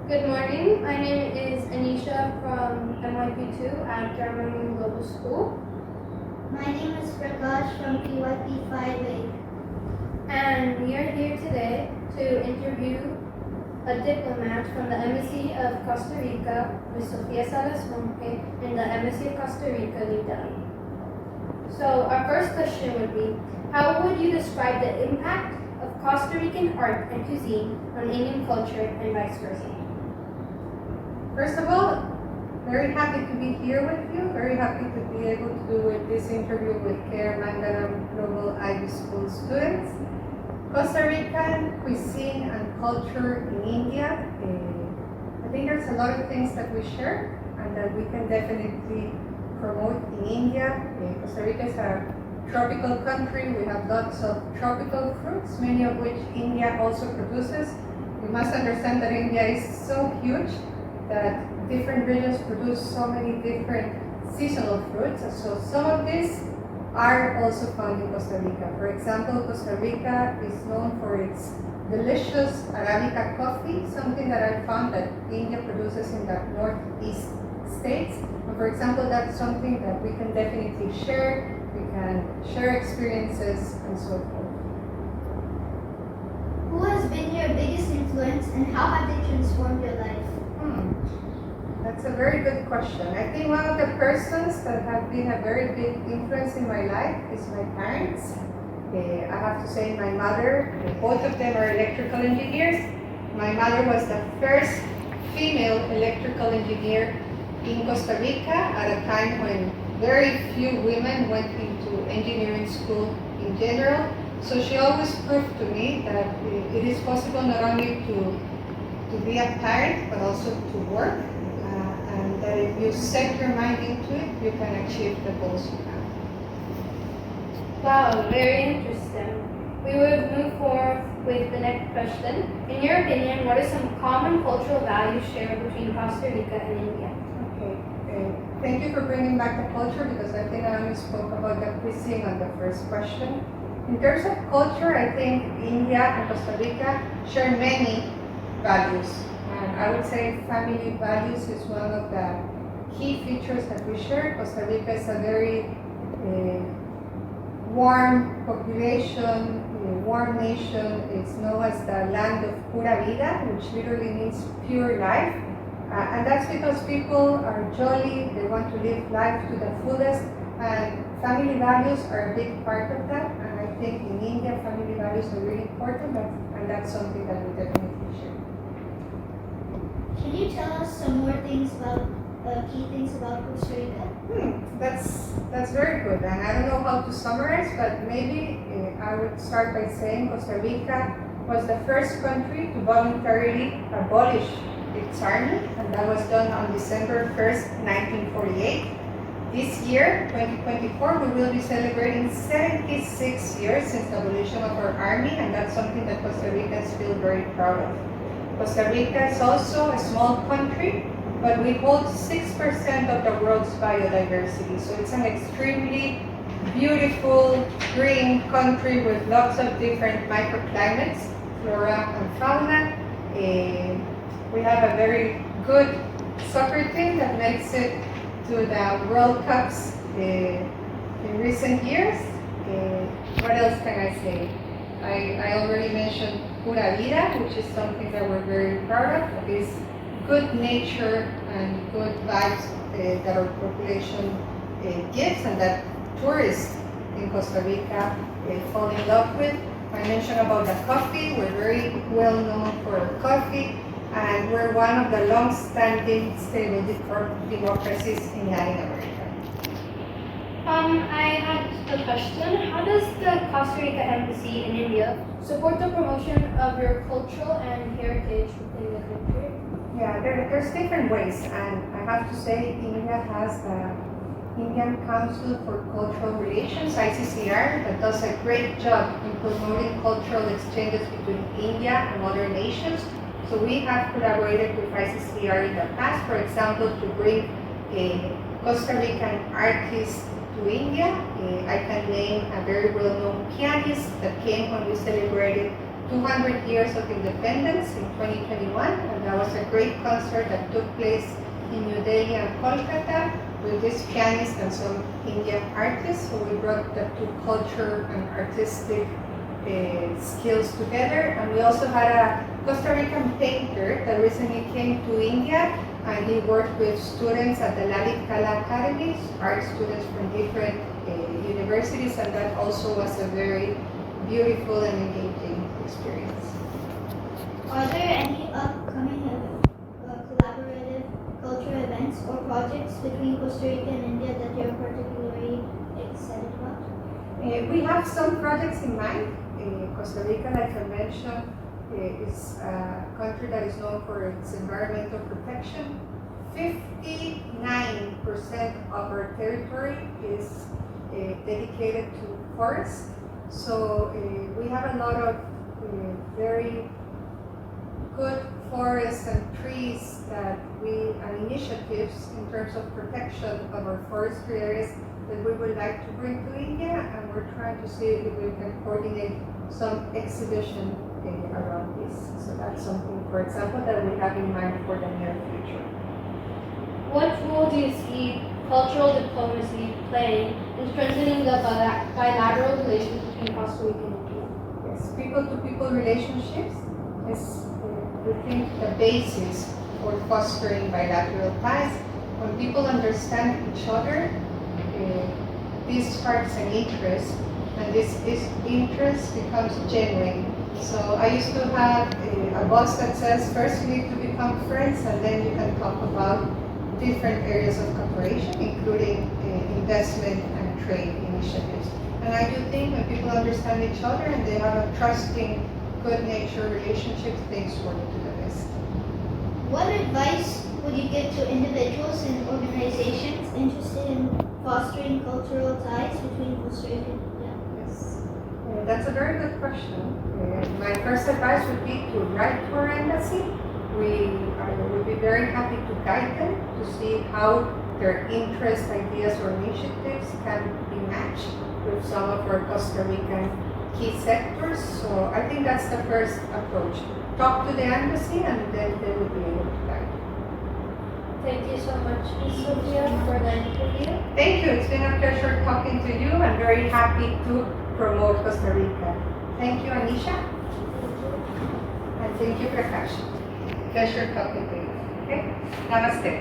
Good morning. My name is Anisha from NYP2 at Mangalam Global School. My name is Prakash from PYP5A. And we are here today to interview a diplomat from the Embassy of Costa Rica, Ms. Sofia Salas in the Embassy of Costa Rica, New Delhi. So our first question would be, how would you describe the impact of Costa Rican art and cuisine on Indian culture and vice versa? First of all, very happy to be here with you. Very happy to be able to do this interview with Mangalam Global IB School students. Costa Rican cuisine and culture in India. I think there's a lot of things that we share and that we can definitely promote in India. Costa Rica is a tropical country. We have lots of tropical fruits, many of which India also produces. We must understand that India is so huge that different regions produce so many different seasonal fruits. So some of these are also found in Costa Rica. For example, Costa Rica is known for its delicious Arabica coffee, something that I found that India produces in the northeast states. And for example, that's something that we can definitely share. We can share experiences and so forth. Who has been your biggest influence and how have they transformed your life? That's a very good question. I think one of the persons that have been a very big influence in my life is my parents. I have to say my mother, both of them are electrical engineers. My mother was the first female electrical engineer in Costa Rica at a time when very few women went into engineering school in general. So she always proved to me that it is possible not only to be a parent, but also to work. And that if you set your mind into it, you can achieve the goals you have. Wow, very interesting. We would move forward with the next question. In your opinion, what are some common cultural values shared between Costa Rica and India? Okay. Thank you for bringing back the culture because I think I only spoke about the cuisine on the first question. In terms of culture, I think India and Costa Rica share many values. And I would say family values is one of the key features that we share. Costa Rica is a very warm population, warm nation. It's known as the land of pura vida, which literally means pure life. And that's because people are jolly, they want to live life to the fullest, and family values are a big part of that. And I think in India, family values are really important, and that's something that we definitely share. Can you tell us some more things about key things about Costa Rica? That's very good, and I don't know how to summarize, but maybe I would start by saying Costa Rica was the first country to voluntarily abolish its army, and that was done on December 1st, 1948. This year, 2024, we will be celebrating 76 years since the abolition of our army, and that's something that Costa Ricans feel very proud of. Costa Rica is also a small country, but we hold 6% of the world's biodiversity. So it's an extremely beautiful, green country with lots of different microclimates, flora and fauna. We have a very good soccer team that makes it to the World Cups in recent years. What else can I say? I already mentioned pura vida, which is something that we're very proud of. It is good nature and good vibes that our population gives and that tourists in Costa Rica fall in love with. I mentioned about the coffee. We're very well known for our coffee, and we're one of the long-standing stable democracies in Latin America. I had a question. How does the Costa Rica Embassy in India support the promotion of your cultural and heritage within the country? Yeah, there's different ways, and I have to say India has the Indian Council for Cultural Relations, ICCR, that does a great job in promoting cultural exchanges between India and other nations. So we have collaborated with ICCR in the past, for example, to bring a Costa Rican artist to India. I can name a very well-known pianist that came when we celebrated 200 years of independence in 2021, and that was a great concert that took place in New Delhi and Kolkata with this pianist and some Indian artists. So we brought the two culture and artistic skills together. And we also had a Costa Rican painter that recently came to India, and he worked with students at the Lalit Kala Academies, art students from different universities, and that also was a very beautiful and engaging experience. Are there any upcoming collaborative cultural events or projects between Costa Rica and India that you're particularly excited about? We have some projects in mind. Costa Rica, like I mentioned, is a country that is known for its environmental protection. 59% of our territory is dedicated to forests. So we have a lot of very good forests and trees and initiatives in terms of protection of our forestry areas that we would like to bring to India, and we're trying to see if we can coordinate some exhibition around this. So that's something, for example, that we have in mind for the near future. What role do you see cultural diplomacy playing in strengthening the bilateral relations between Costa Rica and India? Yes, people-to-people relationships is, we think, the basis for fostering bilateral ties. When people understand each other, this sparks an interest, and this interest becomes genuine. So I used to have a boss that says, first you need to become friends, and then you can talk about different areas of cooperation, including investment and trade initiatives. And I do think when people understand each other and they have a trusting, good-natured relationship, things work to the best. What advice would you give to individuals and organizations interested in fostering cultural ties between Costa Rica and India? Yes, that's a very good question. My first advice would be to write to our embassy. We would be very happy to guide them to see how their interests, ideas, or initiatives can be matched with some of our Costa Rican key sectors. So I think that's the first approach. Talk to the embassy, and then they will be able to guide. Thank you so much, Ms. Sofia, for the interview. Thank you. It's been a pleasure talking to you. I'm very happy to promote Costa Rica. Thank you, Anisha. And thank you, Prakash. Pleasure talking to you. Okay? Namaste.